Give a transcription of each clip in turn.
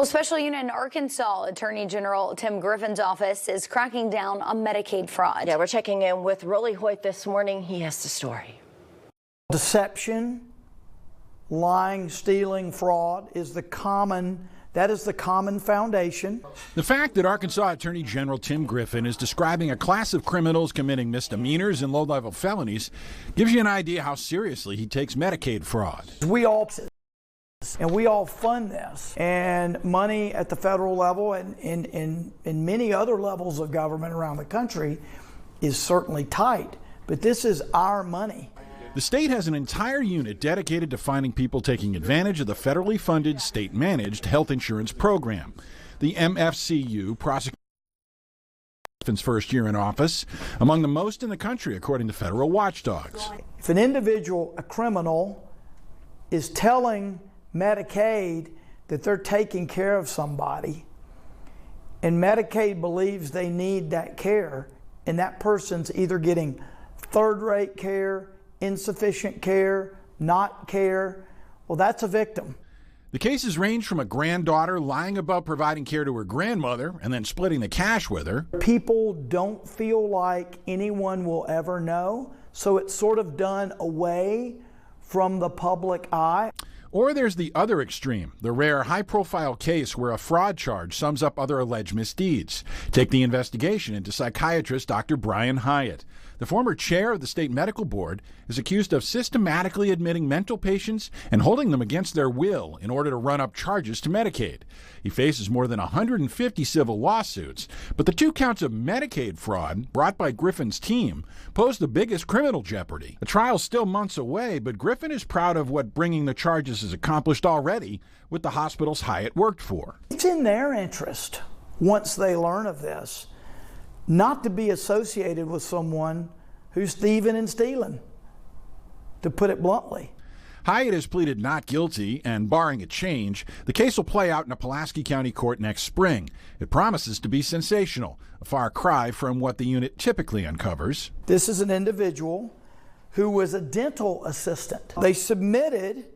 Well, Special Unit in Arkansas Attorney General Tim Griffin's office is cracking down on Medicaid fraud. Yeah, we're checking in with Rolly Hoyt this morning. He has the story. Deception, lying, stealing, fraud is the common foundation. The fact that Arkansas Attorney General Tim Griffin is describing a class of criminals committing misdemeanors and low-level felonies gives you an idea how seriously he takes Medicaid fraud. We all fund this, and money at the federal level and in many other levels of government around the country is certainly tight, but this is our money. The state has an entire unit dedicated to finding people taking advantage of the federally funded, state-managed health insurance program. The MFCU prosecutes Griffin's first year in office, among the most in the country, according to federal watchdogs. If an individual, a criminal, is telling Medicaid that they're taking care of somebody, and Medicaid believes they need that care, and that person's either getting third-rate care, insufficient care, not care, well, that's a victim. The cases range from a granddaughter lying about providing care to her grandmother and then splitting the cash with her. People don't feel like anyone will ever know, so it's sort of done away from the public eye. Or there's the other extreme, the rare high-profile case where a fraud charge sums up other alleged misdeeds. Take the investigation into psychiatrist Dr. Brian Hyatt. The former chair of the state medical board is accused of systematically admitting mental patients and holding them against their will in order to run up charges to Medicaid. He faces more than 150 civil lawsuits, but the 2 counts of Medicaid fraud brought by Griffin's team pose the biggest criminal jeopardy. The trial's still months away, but Griffin is proud of what bringing the charges has accomplished already with the hospitals Hyatt worked for. It's in their interest, once they learn of this, not to be associated with someone who's thieving and stealing, to put it bluntly. Hyatt has pleaded not guilty, and barring a change, the case will play out in a Pulaski County court next spring. It promises to be sensational, a far cry from what the unit typically uncovers. This is an individual who was a dental assistant. They submitted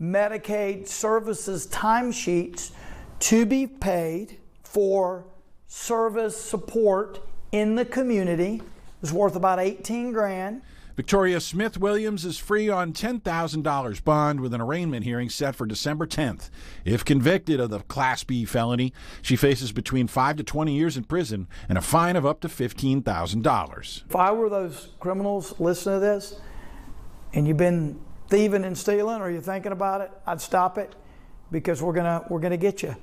Medicaid services timesheets to be paid for service support in the community. It was worth about $18 grand. Victoria Smith Williams is free on $10,000 bond with an arraignment hearing set for December 10th. If convicted of the Class B felony, she faces between 5 to 20 years in prison and a fine of up to $15,000. If I were those criminals listening to this and you've been thieving and stealing or you're thinking about it, I'd stop it, because we're gonna get you.